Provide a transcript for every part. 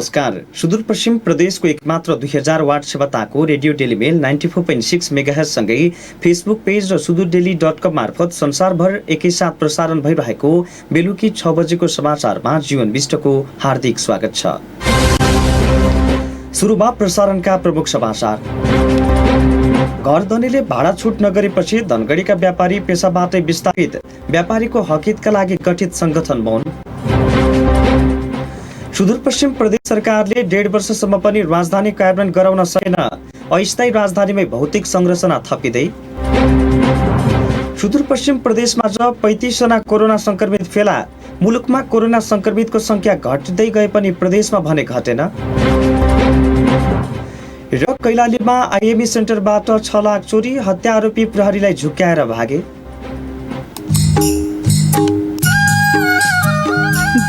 नमस्कार। सुदूरपश्चिम प्रदेशको एकमात्र 2000 वाट क्षमताको रेडियो डेलीमेल 94.6 मेगाहर्ज सँगै फेसबुक पेज र sudur.com मार्फत संसारभर एकैसाथ प्रसारण भइरहेको बेलुकी 6 बजेको समाचारमा जीवन विष्टको हार्दिक स्वागत छ। सुरुमा प्रसारणका प्रमुख समाचार। घरधनीले भाडा छुट नगरेपछि धनगढीका व्यापारी पेसाबाटै विस्थापित, व्यापारीको हकहितका लागि गठित संगठन मौन। सुदूरपश्चिम प्रदेश सरकारले 1.5 वर्षसम्म पनि राजधानी कार्यान्वयन गराउन सकेन, अस्थायी राजधानीमै भौतिक संरचना थपिँदै। सुदूरपश्चिम प्रदेशमा ज 35 जना कोरोना संक्रमित फेला, मुलुकमा कोरोना संक्रमितको संख्या घट्दै गए पनि प्रदेशमा भने घटेन। र कैलालीमा आइएमई सेन्टरबाट 6 लाख चोरी, हत्या आरोपी प्रहरीलाई झुक्क्याएर भागे।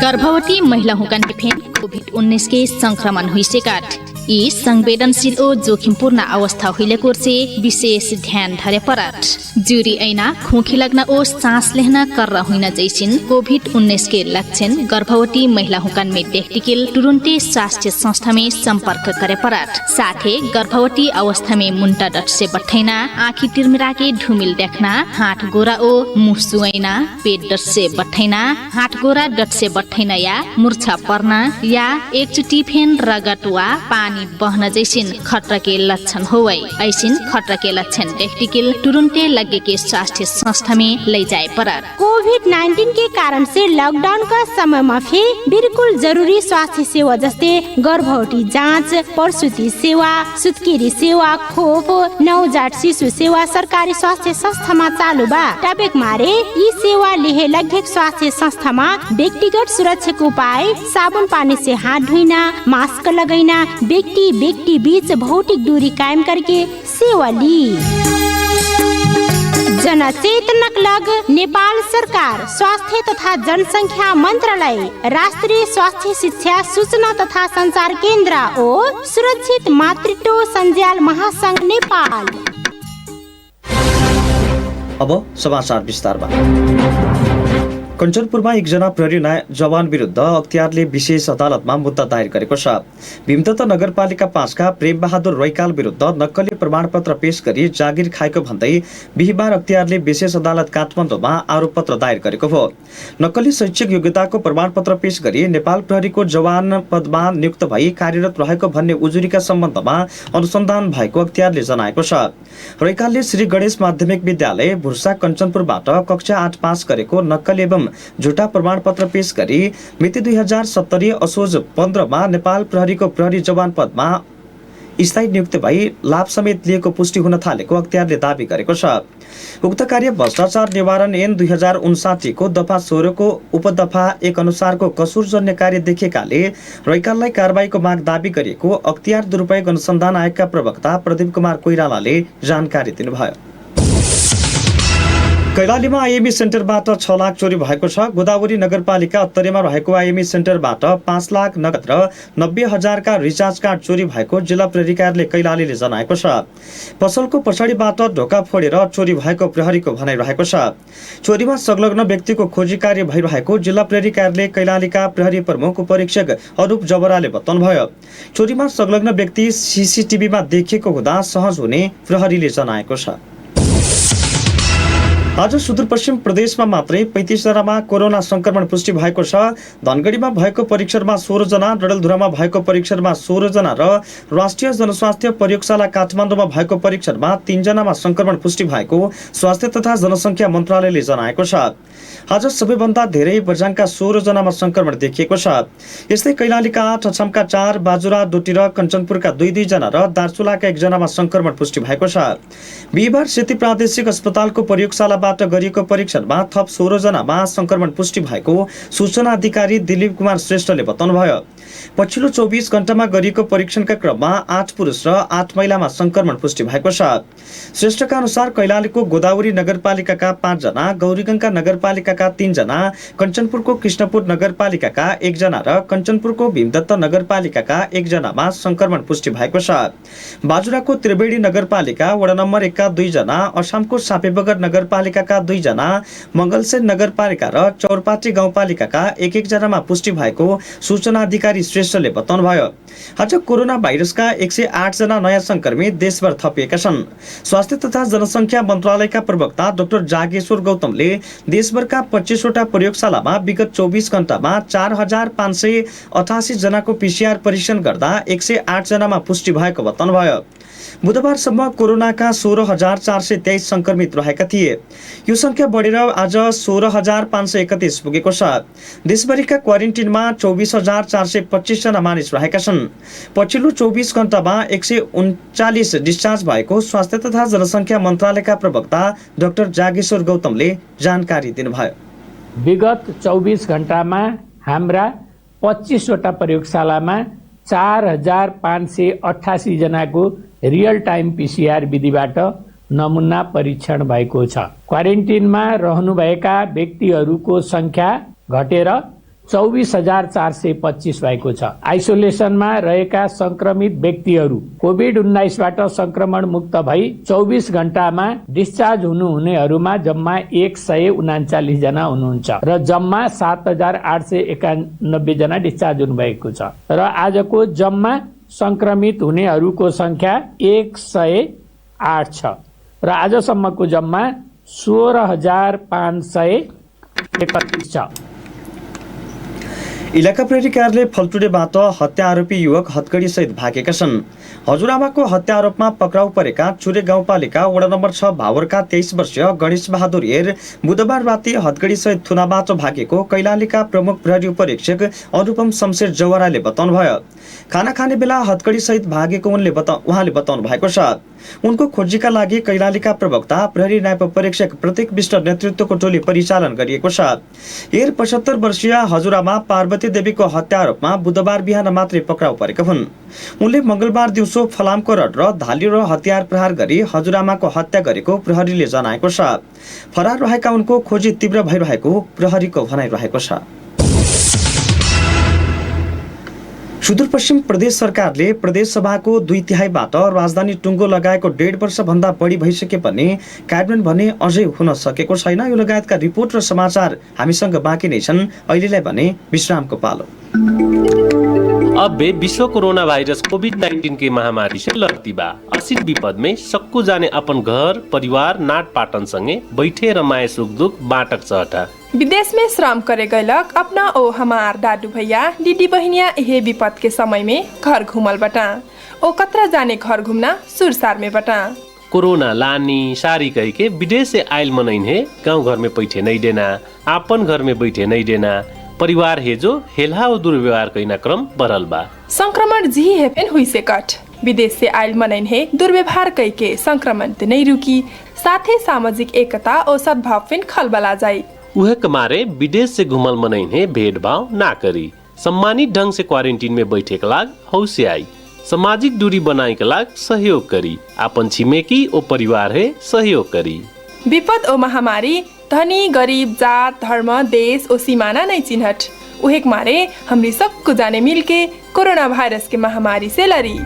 गर्भवती महिलाओं का निफेन कोभिड-19 के संक्रमण हुई से काट यी संवेदनशील ओ जोखिमपूर्ण अवस्था हुइलेको से विशेष ध्यान धरे पराट जुरी ऐना खोखी लगना ओ सांस लेना कर हुइन जैसिन कोभिड-19 के लक्षण गर्भवती महिलाओं का में देखटिकिल तुरंते स्वास्थ्य संस्था में संपर्क करे पराट। साथे गर्भवती अवस्था में मुन्टा डट से बठैना, आँखी तिरमिरा के ढुमिल देखना, हाथ गोरा ओ मुह सुइना, पेट डट से बठैना, हाथ गोरा डट से बठैना या मूर्छा पर्ना या एकचोटी फेन रगत वा पानी बहना जैसिन खतरा के लक्षण होवै। ऐसिन खतरा के लक्षण देखटिकिल तुरंते लगे के स्वास्थ्य संस्था में ले जाए परार। कोभिड-19 के कारण से लॉकडाउन का समय में भी बिल्कुल जरूरी स्वास्थ्य सेवा जस्ते गर्भवती जाँच, प्रसूति सेवा, सुत्केरी सेवा, खोप, नवजात शिशु सेवा सरकारी स्वास्थ्य संस्था में चालू बा। टबेक मारे यी सेवा लिहे लगे स्वास्थ्य संस्था में व्यक्तिगत सुरक्षा उपाय, साबुन पानी से हाथ धोइना, मास्क लगाइना, व्यक्ति बीच भौतिक दूरी कायम करके सेवा ली। जनचेतनक लग नेपाल सरकार, स्वास्थ्य तथा जनसंख्या मंत्रालय, राष्ट्रीय स्वास्थ्य शिक्षा सूचना तथा संचार केन्द्र और सुरक्षित मातृत्व संजाल महासंघ नेपाल। अब समाचार विस्तारमा। कञ्चनपुरमा एकजना प्रहरी जवान विरुद्ध अख्तियारले विशेष अदालतमा मुद्दा दायर गरेको छ। भीमतत्व नगरपालिका 5 का प्रेम बहादुर रैकाल विरुद्ध नक्कली प्रमाणपत्र पेश गरी जागिर खाएको भन्दै बिहीबार अख्तियारले विशेष अदालत काठमाडौँमा आरोपपत्र दायर गरेको हो। नक्कली शैक्षिक योग्यताको प्रमाणपत्र पेश गरी नेपाल प्रहरीको जवान पदमा नियुक्त भई कार्यरत रहेको भन्ने उजुरीका सम्बन्धमा अनुसन्धान भएको अख्तियारले जनाएको छ। रैकालले श्री गणेश माध्यमिक विद्यालय भुर्सा कञ्चनपुरबाट कक्षा 8 पास गरेको नक्कली एवं झुटा प्रमाणपत्र पेश गरी मिति 2070 असोज 15 मा नेपाल प्रहरीको प्रहरी जवान पदमा स्थायी नियुक्त भई लाभ समेत लिएको पुष्टि हुन थालेको अख्तियारले दावी गरेको छ। उक्त कार्य भ्रष्टाचार निवारण ऐन 2059 को दफा 16 को उपदफा 1 अनुसारको कसुरजन्य कार्य देखेकाले रैकाललाई कारबाहीको माग दावी गरिएको अख्तियार दुरुपयोग अनुसन्धान आयोगका प्रवक्ता प्रदीप कुमार कोइरालाले जानकारी दिनुभयो। कैलालीमा आइएमई सेन्टरबाट 6 लाख चोरी भएको छ। गोदावरी नगरपालिका उत्तरेमा रहेको आइएमई सेन्टरबाट 5 लाख नगद र 90,000 का रिचार्ज कार्ड चोरी भएको जिल्ला प्रहरी कार्यालय कैलालीले जनाएको छ। पसलको पछाडिबाट ढोका फोडेर चोरी भएको प्रहरीको भनाइरहेको छ। चोरीमा संलग्न व्यक्तिको खोजी कार्य भइरहेको जिल्ला प्रहरी कार्यालय कैलालीका प्रहरी प्रमुख उपरीक्षक अरूप जबराले बताउनुभयो। चोरीमा संलग्न व्यक्ति सीसीटीभीमा देखिएको हुँदा सहज हुने प्रहरीले जनाएको छ। आज सुदूरपश्चिम प्रदेशमा मात्रै 35 जनामा कोरोना संक्रमण पुष्टि भएको छ। धनगढीमा भएको परीक्षणमा 16 जना, डडेलधुरामा भएको परीक्षणमा 16 जना र राष्ट्रिय जनस्वास्थ्य प्रयोगशाला काठमाडौँमा भएको परीक्षणमा 3 जनामा संक्रमण पुष्टि भएको स्वास्थ्य तथा जनसंख्या मन्त्रालयले जनाएको छ। आज सबैभन्दा धेरै बझाङका 16 जनामा संक्रमण देखिएको छ। यस्तै कैलालीका 8, अछामका 4, बाजुरा, डोटी र कञ्चनपुरका 2 जना र दार्चुलाका 1 जनामा संक्रमण पुष्टि भएको छ। बिहीबार सेती प्रादेशिक अस्पतालको प्रयोगशालाबाट गरिएको परीक्षणमा थप 16 जनामा संक्रमण पुष्टि भएको सूचना अधिकारी दिलीप कुमार श्रेष्ठले बताउनुभयो। पछिल्लो 24 घण्टामा गरिएको परीक्षणका क्रममा 8 पुरुष र 8 महिलामा संक्रमण पुष्टि भएको छ। श्रेष्ठका अनुसार कैलालीको गोदावरी नगरपालिकाका 5 जना, गौरीगंगा नगरपालिकाका 3 जना, कञ्चनपुरको कृष्णपुर नगरपालिकाका 1 जना र कञ्चनपुरको भीमदत्त नगरपालिकाका 1 जनामा संक्रमण पुष्टि भएको छ। बाजुराको त्रिवेणी नगरपालिका वडा नम्बर 1 का 2 जना, अछामको सापेबगर नगरपालिकाका 2 जना, मंगलसेन नगरपालिका र चौरपाटी गाउँपालिकाका 1-1 जनामा पुष्टि भएको सूचना अधिकारी बिहारी श्रेष्ठले बताउनुभयो। आज कोरोना भाइरसका 108 जना नयाँ संक्रमित देशभर थपिएका छन्। स्वास्थ्य तथा जनसङ्ख्या मन्त्रालयका प्रवक्ता डाक्टर जागेश्वर गौतमले देशभरका 25 वटा प्रयोगशालामा विगत 24 घण्टामा 4588 जनाको PCR परीक्षण गर्दा 108 जनामा पुष्टि भएको बताउनुभयो। बुधबारसम्म कोरोनाका 16,423 संक्रमित रहेका थिए। यो संख्या बढेर आज 16,531 पुगेको छ। देशभरिका क्वारेन्टिनमा 24,425 जना मानिस रहेका छन्। पछिल्लो 24 घण्टामा 139 डिस्चार्ज भएको स्वास्थ्य तथा जनसङ्ख्या मन्त्रालयका प्रवक्ता डाक्टर जागेश्वर गौतमले जानकारी दिनुभयो। विगत 24 घण्टामा हाम्रा 25 वटा प्रयोगशालामा 4,588 जनाको रियल टाइम PCR विधिबाट नमुना परीक्षण भएको छ। क्वारेन्टिनमा रहनुभएका व्यक्तिहरूको संख्या घटेर 24,425 भएको छ। आइसोलेसनमा रहेका संक्रमित व्यक्तिहरू कोभिड-19 बाट संक्रमण मुक्त भई 24 घण्टामा डिस्चार्ज हुनुहुनेहरूमा जम्मा 139 जना हुनुहुन्छ र जम्मा 7,891 जना डिस्चार्ज हुनुभएको छ र आजको जम्मा संक्रमित हुनेहरूको संख्या 108 छ र आजसम्मको जम्मा 16,531 छ। इलाका प्रहरी कार्यालय फलटुडेबाट हत्या आरोपी युवक हतकडी सहित भागेका छन्। हजुरआमाको हत्या आरोपमा पक्राउ परेका चुरे गाउँपालिका वडा नम्बर 6 भावरका 23 वर्षीय गणेश बहादुर हेर बुधबार राति हतकडी सहित थुनाबाट भागेको कैलालीका प्रमुख प्रहरी उपरीक्षक अनुपम शमशेर जवराले बताउनुभयो। खाना खाने बेला हतकडी सहित भागेको उहाँले बताउनु भएको छ। उनको खोजीका लागि कैलालीका प्रवक्ता प्रहरी नायब परीक्षक प्रतीक विष्ट नेतृत्वको टोली परिचालन गरिएको छ। हेर 75 वर्षीय हजुरआमा पार्वती देवीको हत्या आरोपमा बुधबार बिहान मात्रै पक्राउ परेका हुन्। उनले मंगलबार दिउँसो फलामको रड र धालियो र हतियार प्रहार गरी हजुरआमाको हत्या गरेको प्रहरीले जनाएको छ। फरार रहेका उनको खोजी तीव्र भइरहेको प्रहरीको भनाइरहेको छ। सुदूरपश्चिम प्रदेश सरकारले प्रदेश सभाको 2/3 राजधानी टुङ्गो लगाएको 1.5 वर्षभन्दा बढी भइसके पनि कार्यान्वयन भने अझै हुन सकेको छैन। यो लगायतका रिपोर्ट र समाचार हामीसँग बाँकी नै छन्। अहिलेलाई भने विश्रामको पालो। अब बे विश्व कोरोना वायरस कोविड-19 की महामारी से लड़ती बा। असिल विपद में सक्कू जाने अपन घर परिवार नाट पाटन संगे बैठे रमाए सुख दुख बाटक चहटा। विदेश में श्रम करे गयलक अपना ओ हमार दादू भैया दीदी बहनिया यह विपद के समय में घर घूमल बटा। ओ कतरा जाने घर घूमना सुरसार में बटा। कोरोना लानी सारी कह के विदेश से आयल मनइन है गाँव घर में बैठे नहीं देना, आपन घर में बैठे नहीं देना, परिवार है जो हेल्हा और दुर्व्यवहार कैना क्रम बढ़ल बा। संक्रमण जी हेपेन हुई से कट विदेश से आयल मनइन है दुर्व्यवहार कह के संक्रमण ते नहीं रुकी, साथ ही सामाजिक एकता और सद्भाव फिन खलबला जाये। उहे कमारे विदेश से घुमल मनइन है भेदभाव ना करी, सम्मानित ढंग से क्वारंटीन में बैठे के लाग हौसे आई, सामाजिक दूरी बनाए के लाग सहयोग करी, अपन छिमेकी ओ परिवार है सहयोग करी। विपद ओ महामारी धनी गरीब जात धर्म देश ओ सीमाना नहीं चिन्हट। उहेक मारे हमरी सबको जाने मिलके कोरोना वायरस के महामारी से लड़ी।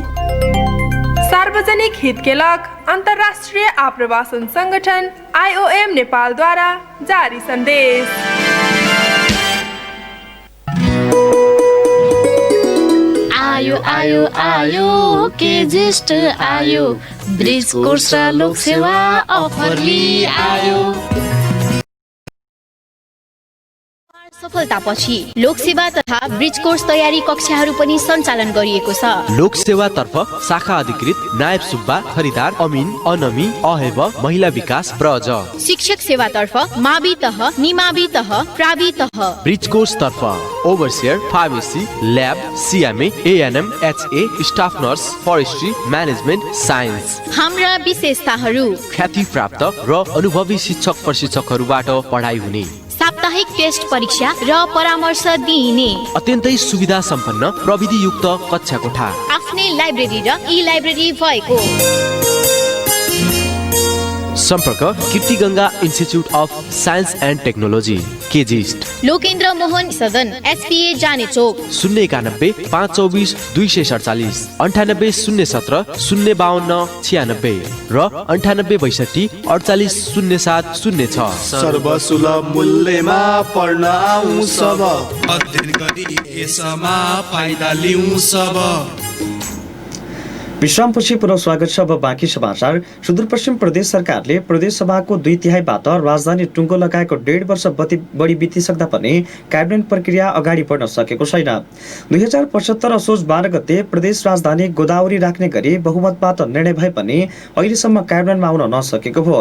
सार्वजनिक हित के लग अंतर्राष्ट्रीय आप्रवासन संगठन IOM नेपाल द्वारा जारी संदेश। आयो आयो आयो के ज्येष्ठ आयो, ब्रिज कोर्स र लोक सेवा अफर लिई आयो। सफलतापछि लोकसेवा तथा ब्रिज कोर्स तयारी कक्षाहरू पनि सञ्चालन गरिएको छ। लोकसेवा तर्फ शाखा अधिकृत नायब सुब्बा, खरिदार अमिन, अनमी, अहेब, महिला विकास ब्रज। शिक्षक सेवा तर्फ मावि तह, निमावि तह, प्रावि तह। ब्रिज कोर्स तर्फ overseer, pharmacy, lab, CMA, ANM, HA, staff nurse, forestry, management, science. हाम्रा विशेषताहरू ख्याति प्राप्त र अनुभवी शिक्षक प्रशिक्षकहरूबाट पढाइ हुने, साप्ताहिक टेस्ट परीक्षा र परामर्श दिइने, अत्यन्तै सुविधा सम्पन्न प्रविधि युक्त कक्षा कोठा, आफ्नै लाइब्रेरी र ई-लाइब्रेरी भएको। सम्पर्क Kirtiganga Institute of Science and Technology केजिस्ट लोकेन्द्र मोहन सदन एसपीए जाने चोक 091 524 247 98 017 052 96 र 98 62 48 07 06 सर्वसुलभ मूल्यमा पढ्न आउँ सब अध्ययन गरी यसमा फाइदा लिउँ सब। विश्रामपछि पुनः स्वागत छ। अब बाँकी समाचार। सुदूरपश्चिम प्रदेश सरकारले प्रदेशसभाको 2/3बाट राजधानी टुङ्गो लगाएको 1.5 वर्ष बढी बितिसक्दा पनि कार्यान्वयन प्रक्रिया अगाडि बढ्न सकेको छैन। 2075 असोज 12 गते प्रदेश राजधानी गोदावरी राख्ने गरी बहुमतबाट निर्णय भए पनि अहिलेसम्म कार्यान्वयनमा आउन नसकेको हो।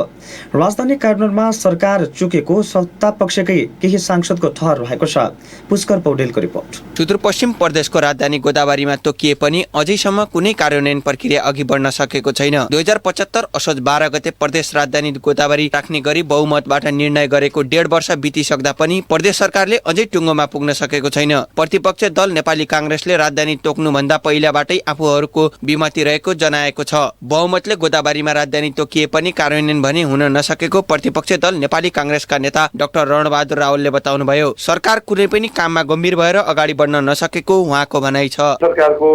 राजधानी कार्यान्वयनमा सरकार चुकेको सत्तापक्षकै केही सांसदको ठहर रहेको छ। पुष्कर पौडेलको रिपोर्ट। सुदूरपश्चिम प्रदेशको राजधानी गोदावरीमा तोकिए पनि अझैसम्म कुनै कार्यान्वयन प्रक्रिया अघि बढ्न सकेको छैन। 2075 असोज 12 गते प्रदेश राजधानी गोदावरी राख्ने गरी बहुमतबाट निर्णय गरेको 1.5 वर्ष बितिसक्दा पनि प्रदेश सरकारले अझै टुङ्गोमा पुग्न सकेको छैन। प्रतिपक्ष दल नेपाली कांग्रेसले राजधानी तोक्नुभन्दा पहिलाबाटै आफूहरूको विमति रहेको जनाएको छ। बहुमतले गोदावरीमा राजधानी तोकिए पनि कार्यान्वयन भने हुन नसकेको प्रतिपक्ष दल नेपाली कांग्रेसका नेता डाक्टर रणबहादुर रावलले बताउनुभयो। सरकार कुनै पनि काममा गम्भीर भएर अगाडि बढ्न नसकेको उहाँको भनाइ छ। सरकारको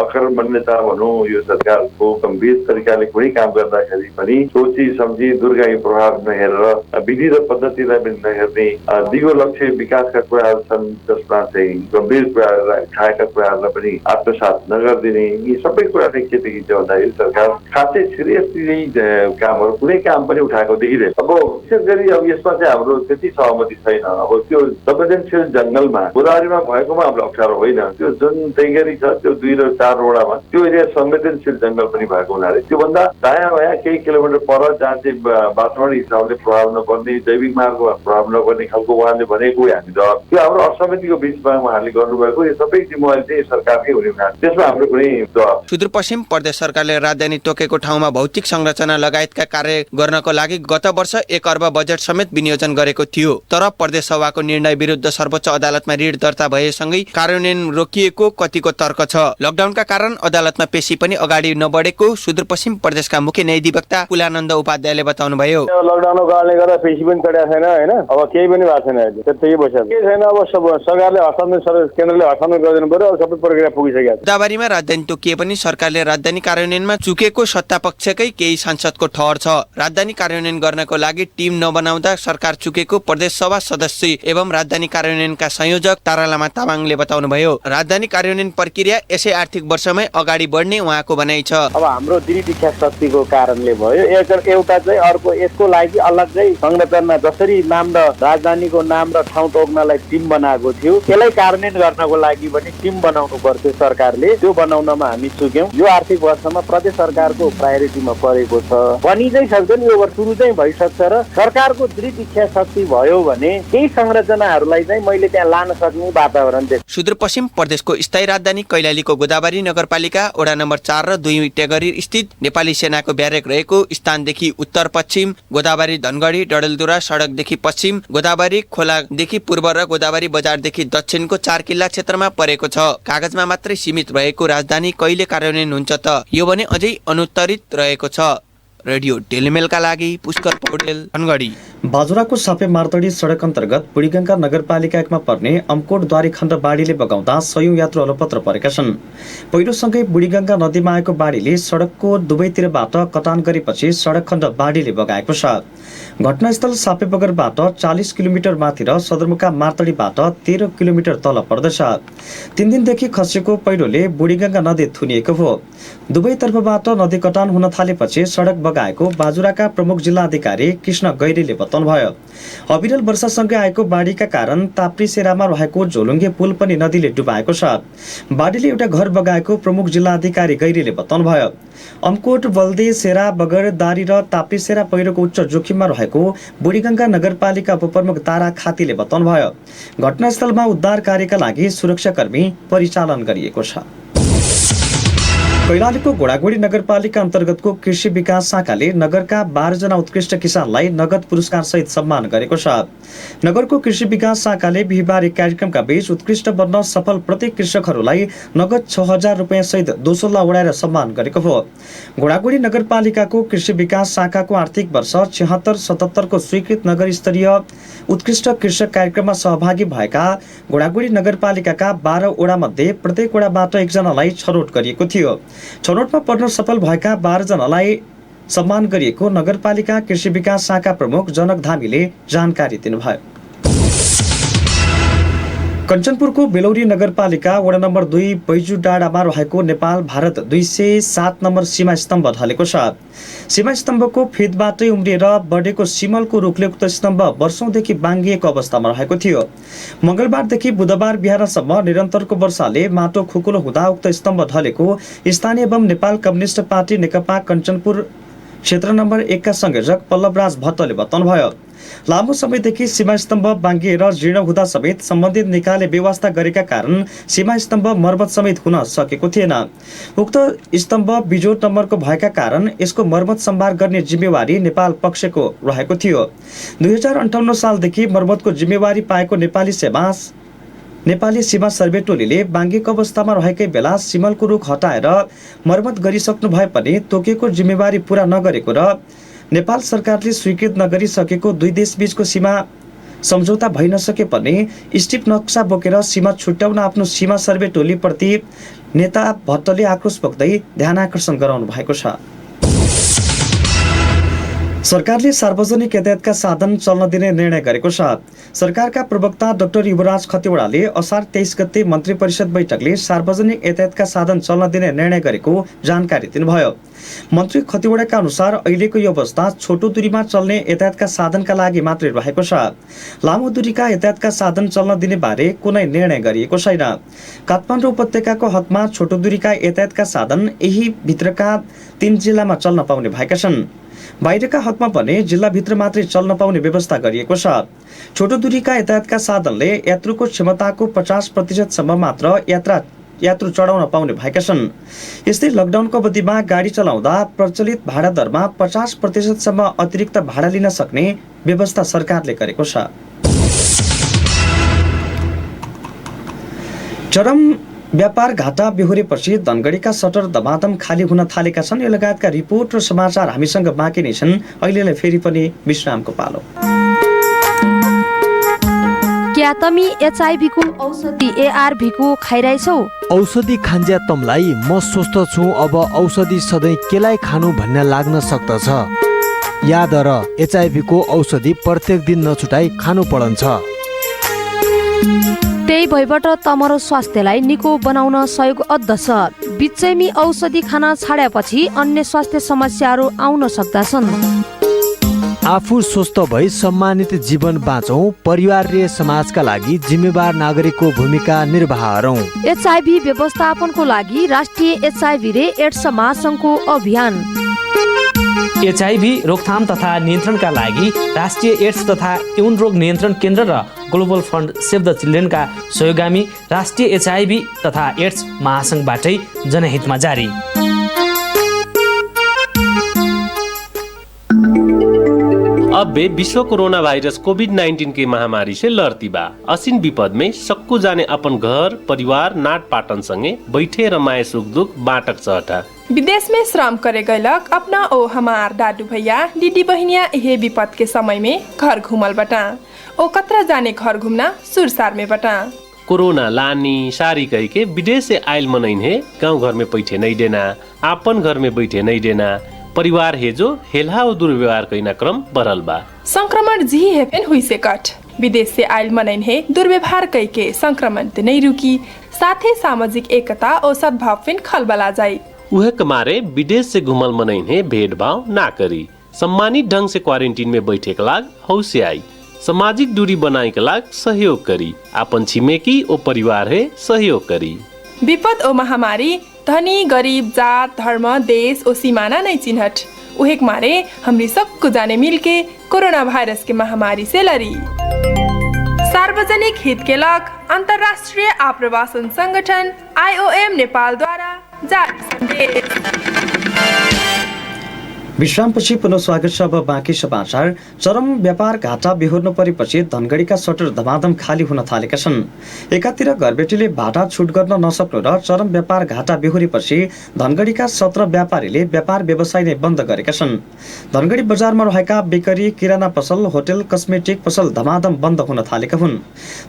अकर्मण्यता भनौँ, यो सरकारको गम्भीर तरिकाले कुनै काम गर्दाखेरि पनि सोची सम्झी दूरगामी प्रभाव नहेरेर विधि र पद्धतिलाई पनि नहेर्ने दिगो लक्ष्य विकासका कुराहरू छन् जसमा चाहिँ गम्भीर कुराहरूलाई खाएका कुराहरूलाई पनि आत्मसात नगरिदिने, यी सबै कुरा चाहिँ के देखिन्छ भन्दाखेरि सरकार खासै सिरियसली कामहरू कुनै काम पनि उठाएको देखिँदैन। अब विशेष गरी अब यसमा चाहिँ हाम्रो त्यति सहमति छैन। अब त्यो संवेदनशील जङ्गलमा गोदावरीमा भएकोमा हाम्रो अप्ठ्यारो होइन, त्यो जुन तैगरी छ त्यो 2 र 4 वडामा त्यो एरिया संवेदनशील जंगल पनि भएको हुनाले त्योभन्दा दायाँ बायाँ केही किलोमिटर पर जहाँ चाहिँ वातावरण हिसाबले प्रभाव नपर्ने, जैविक मार्गमा प्रभाव नपर्ने खालको उहाँले भनेको हामी त्यो हाम्रो असहमतिको बिचमा उहाँले गर्नुभएको यो सबै जिम्मेवारी चाहिँ सरकारकै हुने हुनाले त्यसमा हाम्रो कुनै जवाब। सुदूरपश्चिम प्रदेश सरकारले राजधानी तोकेको ठाउँमा भौतिक संरचना लगायतका कार्य गर्नको लागि गत वर्ष 1 अर्ब बजेट समेत विनियोजन गरेको थियो। तर प्रदेश सभाको निर्णय विरुद्ध सर्वोच्च अदालतमा ऋण दर्ता भएसँगै कार्यान्वयन रोकिएको कतिको तर्क छ। लकडाउनका कारण अदालतमा पेशी पनि अगाडि नबढेको सुदूरपश्चिम प्रदेशका मुख्य न्यायाधीश कुलानन्द उपाध्यायले बताउनुभयो। लकडाउनको कारणले गर्दा पेशी पनि चढेको छैन हैन, अब केही पनि भएको छैन, अहिले त्यतिकै बसेको के छैन। अब सरकारले हस्तान्तरण केन्द्रले हस्तान्तरण गरिदिनु पर्यो, अब सबै प्रक्रिया पुगिसक्यो। गोदावरीमा राजधानी तोकिए पनि सरकारले राजधानी कार्यान्वयनमा चुकेको सत्तापक्षकै केही सांसदको ठहर छ। राजधानी कार्यान्वयन गर्नको लागि टिम नबनाउँदा सरकार चुकेको प्रदेश सभा सदस्य एवं राजधानी कार्यान्वयनका संयोजक तारालामा तामाङले बताउनुभयो। राजधानी कार्यान्वयन प्रक्रिया यसै आर्थिक वर्षमै अगाडि बढ्ने उहाँको भनाइ छ। अब हाम्रो दृढ इच्छा शक्तिको कारणले भयो। एउटा चाहिँ अर्को यसको लागि अलग्गै संरचना जसरी नाम र राजधानीको नाम र ठाउँ तोक्नलाई टिम बनाएको थियो, यसलाई कार्यान्वयन गर्नको लागि पनि टिम बनाउनु पर्थ्यो सरकारले। त्यो बनाउनमा हामी चुक्यौं। यो आर्थिक वर्षमा प्रदेश सरकारको प्रायोरिटीमा परेको छ। बनि चाहिँ सक्दैन, यो वर्ष सुरु चाहिँ भइसक्छ र सरकारको दृढ इच्छा शक्ति भयो भने केही संरचनाहरूलाई चाहिँ मैले त्यहाँ लान सक्ने वातावरण देख्छु। सुदूरपश्चिम प्रदेशको स्थायी राजधानी कैलालीको गोदावरी नगरपालिका वडा नम्बर 4 र 2 टेगरी स्थित नेपाली सेनाको ब्यारेक रहेको स्थानदेखि उत्तर पश्चिम, गोदावरी धनगढी डडेलधुरा सडकदेखि पश्चिम, गोदावरी खोलादेखि पूर्व र गोदावरी बजारदेखि दक्षिणको 4 किल्ला क्षेत्रमा परेको छ। कागजमा मात्रै सीमित रहेको राजधानी कहिले कार्यान्वयन हुन्छ त, यो भने अझै अनुत्तरित रहेको छ। रेडियो टेलिमेलका लागि पुष्कर पौडेल, धनगढी। बाजुराको सापे मार्तडी सडक अन्तर्गत बुढीगङ्गा नगरपालिका 1 मा पर्ने अमकोट-द्वारी खण्ड बाढीले बगाउँदा 100औं यात्रु अलपत्र परेका छन्। पहिरोसँगै बुढीगङ्गा नदीमा आएको बाढीले सडकको दुवैतिरबाट कटान गरेपछि सडक खण्ड बाढीले बगाएको छ। घटनास्थल सापे बगरबाट 40 किलोमिटर माथि र सदरमुकाम मार्तडीबाट 13 किलोमिटर तल पर्दछ। 3 दिनदेखि खसेको पहिरोले बुढीगङ्गा नदी थुनिएको हो। दुवैतर्फबाट नदी कटान हुन थालेपछि सडक बगाएको बाजुराका प्रमुख जिल्ला अधिकारी कृष्ण गैरीले बताउनुभयो। अविरल वर्षासँगै आएको बाढीका कारण ताप्रीसेरामा रहेको झोलुङ्गे पुल पनि नदीले डुबाएको छ। बाढीले एउटा घर बगाएको प्रमुख जिल्ला अधिकारी गैरीले बताउनुभयो। अमकोट, बल्दे, सेरा, बगर, दारी र ताप्रीसेरा पहिरोको उच्च जोखिममा रहेको बुढीगङ्गा नगरपालिका उपप्रमुख तारा खातीले बताउनुभयो। घटनास्थलमा उद्धार कार्यका लागि सुरक्षाकर्मी परिचालन गरिएको छ। कैलालीको घोडागोडी नगरपालिका अन्तर्गतको कृषि विकास शाखाले नगरका 12 जना उत्कृष्ट किसानलाई नगद पुरस्कार सहित सम्मान गरेको छ। नगरको कृषि विकास शाखाले बिहिबार एक कार्यक्रमका बीच उत्कृष्ट बन्न सफल प्रत्येक कृषकहरूलाई नगद 6000 रुपियाँ सहित दोसल्ला उडाएर सम्मान गरेको हो। घोडागोडी नगरपालिकाको कृषि विकास शाखाको आर्थिक वर्ष 76-77 को स्वीकृत नगर स्तरीय उत्कृष्ट कृषक कार्यक्रममा सहभागी भएका घोडागोडी नगरपालिकाका 12 वडा मध्ये प्रत्येक वडाबाट एकजनालाई छनौट गरिएको थियो। छनौटमा पर्न सफल भएका 12 जनालाई सम्मान गरिएको नगरपालिका कृषि विकास शाखा प्रमुख जनक धामीले जानकारी दिनुभयो। कञ्चनपुरको बेलौरी नगरपालिका वडा नम्बर 2 बैजू डाँडामा रहेको नेपाल भारत 207 नम्बर सीमा स्तम्भ ढलेको छ। सीमा स्तम्भको फेदबाटै उम्रिएर बढेको सिमलको रुखले उक्त स्तम्भ वर्षौंदेखि बाङ्गिएको अवस्थामा रहेको थियो। मंगलबारदेखि बुधबार बिहानसम्म निरन्तरको वर्षाले माटो खुकुलो हुँदा उक्त स्तम्भ ढलेको स्थानीय एवं नेपाल कम्युनिस्ट पार्टी नेकपा कञ्चनपुर क्षेत्र नम्बर 1 का संयोजक पल्लवराज भट्टले बताउनुभयो। लामो समयदेखि सीमा स्तम्भ बाङ्गिएर जीर्ण हुँदा समेत सम्बन्धित निकायले व्यवस्था गरेका कारण सीमा स्तम्भ मर्मत समेत हुन सकेको थिएन। उक्त स्तम्भ बिजोड नम्बरको भएका कारण यसको मर्मत सम्भार गर्ने जिम्मेवारी नेपाल पक्षको रहेको थियो। 2058 सालदेखि मर्मतको जिम्मेवारी पाएको नेपाली सीमा सर्वे टोलीले बाङ्गिएको अवस्थामा रहेकै बेला सिमलको रुख हटाएर मर्मत गरिसक्नु भए पनि तोकेको जिम्मेवारी पूरा नगरेको र नेपाल सरकारले स्वीकृत नगरिसकेको दुई देशबीचको सीमा सम्झौता भइ नसके पनि स्टिप नक्सा बोकेर सीमा छुट्याउन आफ्नो सीमा सर्वे टोलीप्रति नेता भट्टले आक्रोश पोख्दै ध्यान आकर्षण गराउनु भएको छ। सरकारले सार्वजनिक यातायातका साधन चल्न दिने निर्णय गरेको छ। सरकारका प्रवक्ता डाक्टर युवराज खतिवडाले असार 23 गते मन्त्री परिषद बैठकले सार्वजनिक यातायातका साधन चल्न दिने निर्णय गरेको जानकारी दिनुभयो। मन्त्री खतिवडाका अनुसार अहिलेको यो अवस्था छोटो दूरीमा चल्ने यातायातका साधनका लागि मात्रै रहेको छ। लामो दूरीका यातायातका साधन चल्न दिने बारे कुनै निर्णय गरिएको छैन। काठमाडौँ उपत्यकाको हकमा छोटो दूरीका यातायातका साधन यही भित्रका 3 जिल्लामा चल्न पाउने भएका छन्। बाहिरका हकमा भने जिल्लाभित्र मात्रै चल्न पाउने व्यवस्था गरिएको छ। छोटो दूरीका यातायातका साधनले यात्रुको क्षमताको 50% सम्म मात्र यात्रु चढाउन पाउने भएका छन्। यस्तै लकडाउनको अवधिमा गाडी चलाउँदा प्रचलित भाडा दरमा 50% सम्म अतिरिक्त भाडा लिन सक्ने व्यवस्था सरकारले गरेको छ। चरम व्यापार घाटा बेहोरेपछि धनगढीका सटर दमादम खाली हुन थालेका छन्। यो लगायतका रिपोर्ट र समाचार हामीसँग बाँकी नै छन्। अहिलेलाई फेरि पनि विश्रामको पालो। क्या तमी HIV को औषधि ARV को खाइरहेछौ? औषधि खान्ज्या तमलाई म स्वस्थ छु, अब औषधि सधैँ केलाई खानु भन्ने लाग्न सक्दछ। याद र HIV को औषधि प्रत्येक दिन नछुटाई खानु पर्छ। त्यही भइबाट तमरो स्वास्थ्यलाई निको बनाउन सहयोग अद्दछ। बिचैमी औषधि खान छाडेपछि अन्य स्वास्थ्य समस्याहरू आउन सक्दछन्। आफू स्वस्थ भई सम्मानित जीवन बाँचौं, परिवार र समाजका लागि जिम्मेवार नागरिकको भूमिका निर्वाह गरौं। HIV व्यवस्थापनको लागि राष्ट्रिय HIV र एड्स महासंघको अभियान। HIV रोकथाम तथा नियन्त्रणका लागि राष्ट्रिय एड्स तथा यौन रोग नियन्त्रण केन्द्र र ग्लोबल फन्ड सेभ द चिल्ड्रेनका सहयोगामी राष्ट्रिय HIV तथा एड्स महासंघबाटै जनहितमा जारी। अब बे विश्व कोरोना वायरस कोविड-19 के महामारी से लड़ती बा। असीन विपद में सक्कू जाने अपन घर परिवार नाट पाटन संगे बैठे रमाए सुख दुख बाटक चहटा। विदेश में श्रम करे गयलक अपना ओ हमार दादू भैया दीदी बहनिया यही विपद के समय में घर घूमल बटा। ओ कतरा जाने घर घूमना सुरसार में बटा। कोरोना लानी सारी कही के विदेश से आयल मनइन है गाँव घर में बैठे नहीं देना, आपन घर में बैठे नहीं देना, परिवार हेजो हेल्हा और दुर्व्यवहार कईना क्रम बढ़ल बा। संक्रमण जी हेपेन हुई से कट विदेश से आयल मनइन है दुर्व्यवहार कई के संक्रमण ते नहीं रुकी, साथ ही सामाजिक एकता और सद्भाव फिन खलबला जाये। उहे कमारे विदेश से घुमल मनइन है भेदभाव ना करी, सम्मानित ढंग से क्वारंटीन में बैठे के लाग हौसे आई, सामाजिक दूरी बनाए के लाग सहयोग करी, अपन छिमेकी ओ परिवार है सहयोग करी। विपद ओ महामारी धनी गरीब जात धर्म देश ओ सीमाना नहीं चिन्हट, उहेक मारे हमरी सबको जाने मिलके कोरोना वायरस के महामारी से लड़ी। सार्वजनिक हित के लग अंतर्राष्ट्रीय आप्रवासन संगठन IOM नेपाल द्वारा जारी सन्देश। विश्रामपछि पुनः स्वागत छ। अब बाँकी समाचार। चरम व्यापार घाटा बेहोर्नु परेपछि धनगढीका सटर धमाधम खाली हुन थालेका छन्। एकातिर घरबेटीले भाडा छुट गर्न नसक्नु र चरम व्यापार घाटा बेहोरेपछि धनगढीका 17 व्यापारीले व्यापार व्यवसाय नै बन्द गरेका छन्। धनगढी बजारमा रहेका बेकरी, किराना पसल, होटल, कस्मेटिक पसल धमाधम बन्द हुन थालेका हुन्।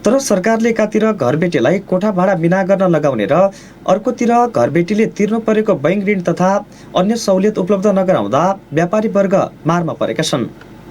तर सरकारले एकातिर घरबेटीलाई कोठा भाडा बिना गर्न लगाउने र अर्कोतिर घरबेटीले तिर्नु परेको बैंक ऋण तथा अन्य सहुलियत उपलब्ध नगराउँदा व्यापारी वर्ग मारमा परेका छन्।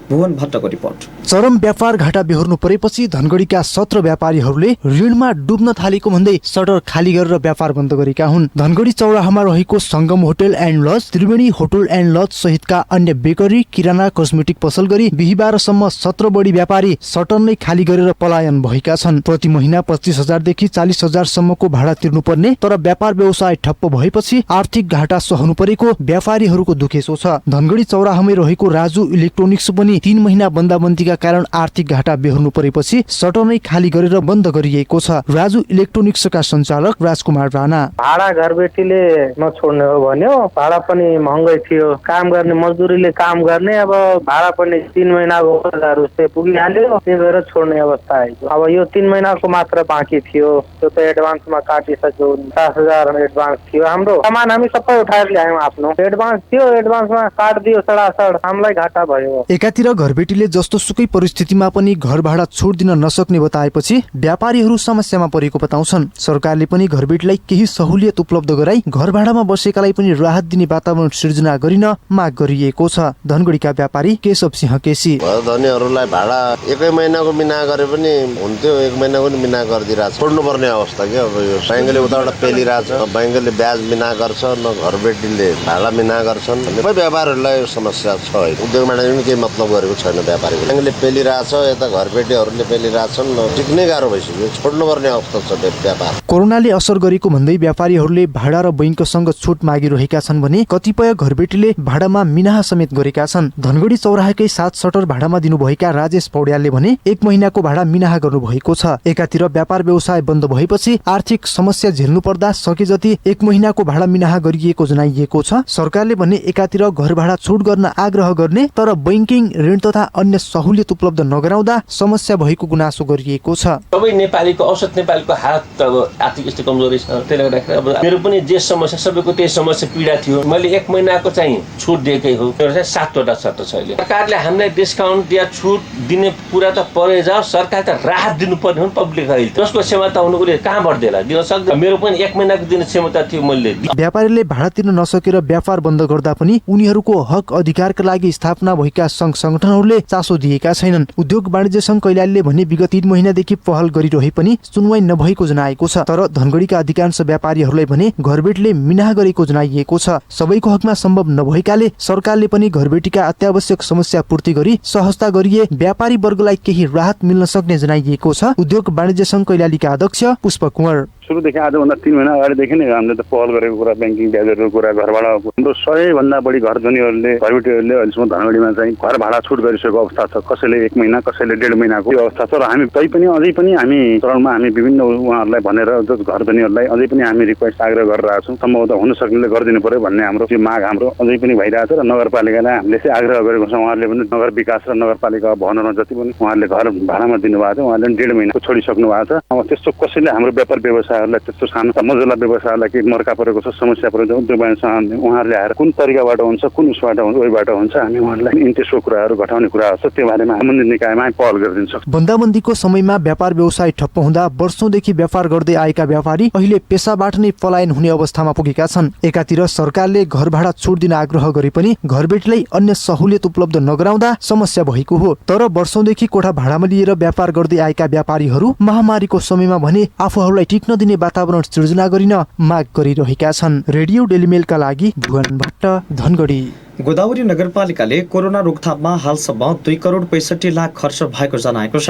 भुवन भट्टको रिपोर्ट। चरम व्यापार घाटा बेहोर्नु परेपछि धनगढीका 17 व्यापारीहरूले ऋणमा डुब्न थालेको भन्दै सटर खाली गरेर व्यापार बन्द गरेका हुन्। धनगढी चौराहामा रहेको Sangam hotel and lodge, Triveni hotel and lodge सहितका अन्य बेकरी, किराना, कस्मेटिक पसल गरी बिहीबारसम्म 17 बढी व्यापारी सटर नै खाली गरेर पलायन भएका छन्। प्रति महिना 25,000 देखि 40,000 सम्मको भाडा तिर्नुपर्ने तर व्यापार व्यवसाय ठप्प भएपछि आर्थिक घाटा सहनु परेको व्यापारीहरूको दुखेसो छ। धनगढी चौराहामै रहेको राजु इलेक्ट्रोनिक्स पनि 3 महिना बन्दाबन्दीका कारण आर्थिक घाटा बेहोर्नु परेपछि सटर नै खाली गरेर बन्द गरिएको छ। राजु इलेक्ट्रोनिक्सका सञ्चालक राजकुमार राणा। भाडा घरबेटीले नछोड्ने हो भन्यो, भाडा पनि महँगै थियो, काम गर्ने मजदुरीले काम गर्ने, अब भाडा पनि 3 महिनाको 1000 रुपैयाँ पुगिहाल्यो, त्यही भएर छोड्ने अवस्था आयो। अब यो 3 महिनाको मात्र बाँकी थियो, त्यो त एडभान्समा काटिसक्यो। 50,000 एडभान्स थियो हाम्रो। सामान हामी सबै उठाएर ल्यायौँ, आफ्नो एडभान्स थियो, एडभान्समा काट दियो सडासड, हामीलाई घाटा भयो। एकातिर घरबेटीले जस्तो सुकै परिस्थितिमा पनि घर भाडा छुट दिन नसक्ने बताएपछि व्यापारीहरू समस्यामा परेको बताउँछन्। सरकारले पनि घरबेटीलाई केही सहुलियत उपलब्ध गराई घर भाडामा बसेकालाई पनि राहत दिने वातावरण सिर्जना गरिन माग गरिएको छ। धनगढीका व्यापारी केशव सिंह केसी। धनीहरूलाई भाडा 1 महिनाको मिना गरे पनि हुन्थ्यो, 1 महिनाको पनि मिना गरिदिरहेछ। छोड्नु पर्ने अवस्था के अब यो बैंकले उताबाट पेलिरहेछ, बैंकले ब्याज मिना गर्छ, न घरबेटीले भाडा मिना गर्छन्। सबै व्यापारीहरूलाई समस्या छ। उद्योग म्यानेजमेन्ट केही मतलब गरेको छैन। व्यापारीले बैंकले पेलिरहेछ, यता घरबेटीहरूले पेलिरहेछन्, टिक्नै गाह्रो भइसक्यो। छोड्नु पर्ने अवस्था छ व्यापार। कोरोनाले असर गरेको भन्दै व्यापारीहरूले भाडा र बैंकसँग छुट मागिरहेका छन् भने कतिपय घरबेटीले भाडामा मिनाहा समेत गरेका छन्। धनगढी चौराहाकै 7 सटर भाडामा दिनुभएका राजेश पौड्यालले भने 1 महिनाको भाडा मिनाहा गर्नु भएको छ। एकातिर व्यापार व्यवसाय बन्द भएपछि आर्थिक समस्या झेल्नु पर्दा सके जति 1 महिनाको भाडा मिनाहा गरिएको जनाइएको छ। सरकारले भने एकातिर घर भाडा छुट गर्न आग्रह गर्ने तर बैंकिङ ऋण तथा अन्य सहुलियत उपलब्ध नगराउँदा समस्या भएको गुनासो गरिएको छ। सबै नेपालीको औसत नेपालीको हात अब आर्थिक स्थिति कमजोरी छ। त्यसले गर्दाखेरि अब मेरो पनि जे समस्या सबैको त्यही समस्या पीडा थियो। मैले 1 महिनाको चाहिँ छुट दिएकै हो। मेरो चाहिँ 7 वटा शर्त छ। सरकारले हामीलाई डिस्काउन्ट या छुट दिने कुरा त परे जाओ, सरकार त राहत दिनुपर्ने हो नि पब्लिक अहिले। जसको क्षमता हुनु उसले कहाँबाट देला दिन सक्दैन। मेरो पनि 1 महिनाको दिने क्षमता थियो मैले। व्यापारीले भाडा तिर्न नसकेर व्यापार बन्द गर्दा पनि उनीहरूको हक अधिकारका लागि स्थापना भएका संघ संगठनहरूले चासो दिएका छैनन्। उद्योग वाणिज्य संघ कैलालीले भने विगत 3 महिनादेखि पहल गरिरहे पनि सुनवाई नभएको जनाएको छ। तर धनगढीका अधिकांश व्यापारीहरूलाई भने घरबेटीले मिनाहा गरेको जनाइएको छ। सबैको हकमा सम्भव नभएकाले सरकारले पनि घरबेटीका अत्यावश्यक समस्या पूर्ति गरी सहजता गरिए व्यापारी वर्गलाई केही राहत मिल्न सक्ने जनाइएको छ। उद्योग वाणिज्य संघ कैलालीका अध्यक्ष पुष्प कुँवर। सुरुदेखि आजभन्दा 3 महिना अगाडिदेखि नै हामीले त पहल गरेको कुरा, ब्याङ्किङ ब्याजहरूको कुरा, घर भाडा, हाम्रो 100 भन्दा बढी घर धनीहरूले घरबेटीहरूले अहिलेसम्म धनगढीमा चाहिँ घर भाडा छुट गरिसकेको अवस्था छ। कसैले 1 महिना, कसैले 1.5 महिनाको अवस्था छ। र हामी अझै पनि हामी चरणमा हामी विभिन्न उहाँहरूलाई भनेर घर धनीहरूलाई अझै पनि हामी रिक्वेस्ट आग्रह गरिरहेका छौँ। सम्भवतः हुन सक्नेले गरिदिनु पर्यो भन्ने हाम्रो त्यो माग हाम्रो अझै पनि भइरहेछ। र नगरपालिकालाई हामीले चाहिँ आग्रह गरेको छौँ। उहाँहरूले पनि नगर विकास र नगरपालिका भवनमा जति पनि उहाँहरूले घर भाडामा दिनुभएको छ, उहाँहरूले 1.5 महिनाको छोडिसक्नु भएको छ। अब त्यस्तो कसैले हाम्रो व्यापार व्यवसायहरूलाई त्यस्तो सानो मजला व्यवसायलाई के मर्का परेको छ, समस्या परेको छ, उद्योग वाणिज्य उहाँहरूले आएर कुन तरिकाबाट हुन्छ, कुन उसबाट हुन्छ, ओइबाट हुन्छ, हामी उहाँहरूलाई त्यसको कुराहरू घटाउने कुराहरू छ, त्यो बारेमा सम्बन्धित निकायमा पहल गरिदिन सक्छौँ। बन्दाबन्दीको समयमा व्यापार व्यवसाय ठप्प हुँदा वर्षौंदेखि व्यापार गर्दै आएका व्यापारी अहिले पेसाबाट नै पलायन हुने अवस्थामा पुगेका छन्। एकातिर सरकारले घर भाडा छुट दिन आग्रह गरे पनि घरबेटीलाई अन्य सहुलियत उपलब्ध नगराउँदा समस्या भएको हो। तर वर्षौंदेखि कोठा भाडामा लिएर व्यापार गर्दै आएका व्यापारीहरू महामारीको समयमा भने आफूहरूलाई टिक्न दिने वातावरण सिर्जना गरिन माग गरिरहेका छन्। रेडियो डेलिमेलका लागि भुवन भट्ट, धनगढी। गोदावरी नगरपालिकाले कोरोना रोकथाममा हालसम्म 2 करोड 65 लाख खर्च भएको जनाएको छ।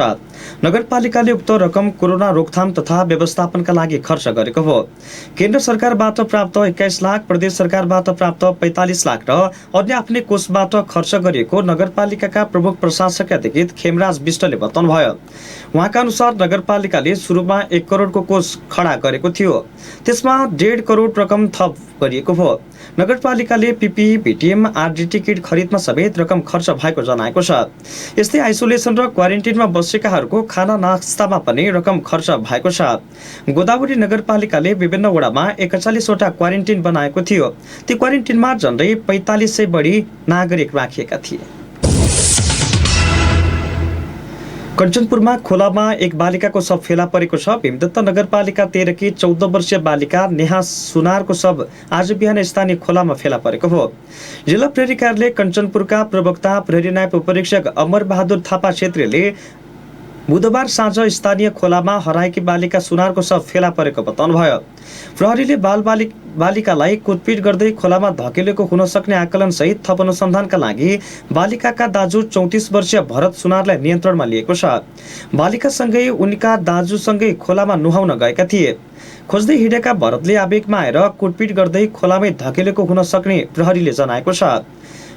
नगरपालिकाले उक्त रकम कोरोना रोकथाम तथा व्यवस्थापनका लागि खर्च गरेको हो। केन्द्र सरकारबाट प्राप्त 21 लाख, प्रदेश सरकारबाट प्राप्त 45 लाख र अन्य आफ्नै कोषबाट खर्च गरिएको नगरपालिकाका प्रमुख प्रशासक अधिकृत खेमराज विष्टले बताउनुभयो। उहाँका अनुसार नगरपालिकाले सुरुमा 1 करोडको कोष खडा गरेको थियो, त्यसमा 1.5 करोड रकम थप गरिएको हो। नगरपालिकाले पीपीई, बीटीएम, आरडीटी किट खरिदमा समेत रकम खर्च भएको जनाएको छ। यस्तै आइसोलेसन र क्वारेन्टिनमा बसेकाहरूको खाना नास्तामा पनि रकम खर्च भएको छ। गोदावरी नगरपालिकाले विभिन्न वडामा 41 वटा क्वारेन्टिन बनाएको थियो। ती क्वारेन्टिनमा झन्डै 4500 बढी नागरिक राखिएका थिए। कञ्चनपुरमा खोलामा एक बालिकाको शव फेला परेको छ। भीमदत्त नगरपालिका 13 की 14 वर्षीय बालिका नेहा सुनारको शव आज बिहान स्थानीय खोलामा फेला परेको हो। जिल्ला प्रहरी कार्यालय कञ्चनपुरका प्रवक्ता प्रहरी नायब उपरीक्षक अमर बहादुर थापा क्षेत्रीले बुधबार साँझ स्थानीय खोलामा हराएकी बालिका सुनारको शव फेला परेको बताउनुभयो। प्रहरीले बालिकालाई कुटपिट गर्दै खोलामा धकेलेको हुन सक्ने आकलन सहित थप अनुसन्धानका लागि बालिकाका दाजु 34 वर्षीय भरत सुनारलाई नियन्त्रणमा लिएको छ। बालिकासँगै उनका दाजुसँगै खोलामा नुहाउन गएका थिए। खोज्दै हिँडेका भरतले आवेगमा आएर कुटपिट गर्दै खोलामै धकेलेको हुन सक्ने प्रहरीले जनाएको छ।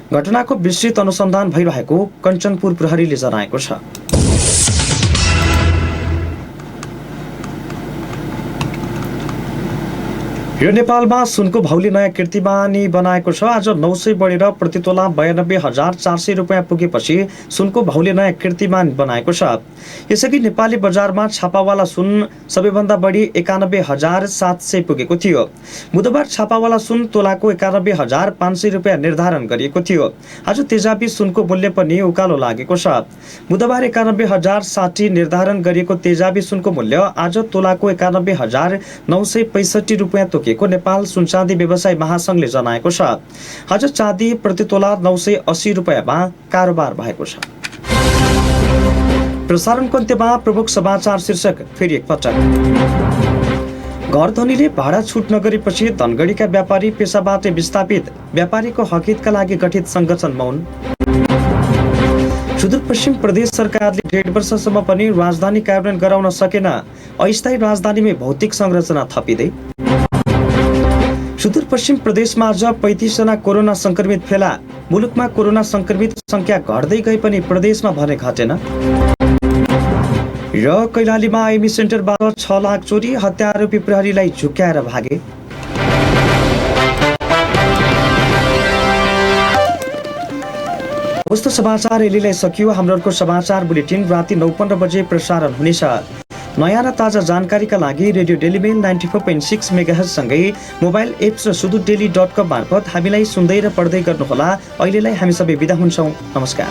घटनाको विस्तृत अनुसन्धान भइरहेको कञ्चनपुर प्रहरीले जनाएको छ। यो नेपालमा सुनको भाउले नयाँ कीर्तिमानी बनाएको छ। आज 900 बढेर प्रति तोला 92,400 रुपियाँ पुगेपछि सुनको भाउले नयाँ कीर्तिमान बनाएको छ। यसअघि नेपाली बजारमा छापावाला सुन सबैभन्दा बढी 91,700 पुगेको थियो। बुधबार छापावाला सुन तोलाको 91,500 रुपियाँ निर्धारण गरिएको थियो। आज तेजाबी सुनको मूल्य पनि उकालो लागेको छ। बुधबार 91,060 निर्धारण गरिएको तेजाबी सुनको मूल्य आज तोलाको 91,965 रुपियाँ तोकिएको नेपाल सुनचाँदी व्यवसाय महासंघले जनाएको छ। आज चाँदी प्रति तोला 980 रुपियाँमा कारोबार भएको छ। प्रसारणको अन्त्यमा प्रमुख समाचार शीर्षक फेरि एकपटक। घर धनीले भाडा छुट नगरेपछि धनगढीका व्यापारी पेसाबाट विस्थापित, व्यापारीको हकहितका लागि गठित संगठन मौन। सुदूरपश्चिम प्रदेश सरकारले 1.5 वर्षसम्म पनि राजधानी कार्यान्वयन गराउन सकेन, अस्थायी राजधानीमै भौतिक संरचना थपिँदै। सुदूरपश्चिम प्रदेशमा आज 35 जना कोरोना संक्रमित फेला, मुलुकमा कोरोना संक्रमित संख्या घट्दै गए पनि प्रदेशमा भने घटेन। र कैलालीमा आइएमई सेन्टरबाट 6 लाख चोरी, हत्या आरोपी प्रहरीलाई झुक्याएर भागे। कस्तो समाचार यलिलाई सकियो। हाम्रो अर्को समाचार बुलेटिन राति 9:15 बजे प्रसारण हुनेछ। नयाँ र ताजा जानकारीका लागि रेडियो डेलीमेल 94.6 मेगाहर्ज सँगै मोबाइल एप्स र sududaily.com मार्फत हामीलाई सुन्दै र पढ्दै गर्नुहोला। अहिलेलाई हामी सबै बिदा हुन्छौँ। नमस्कार।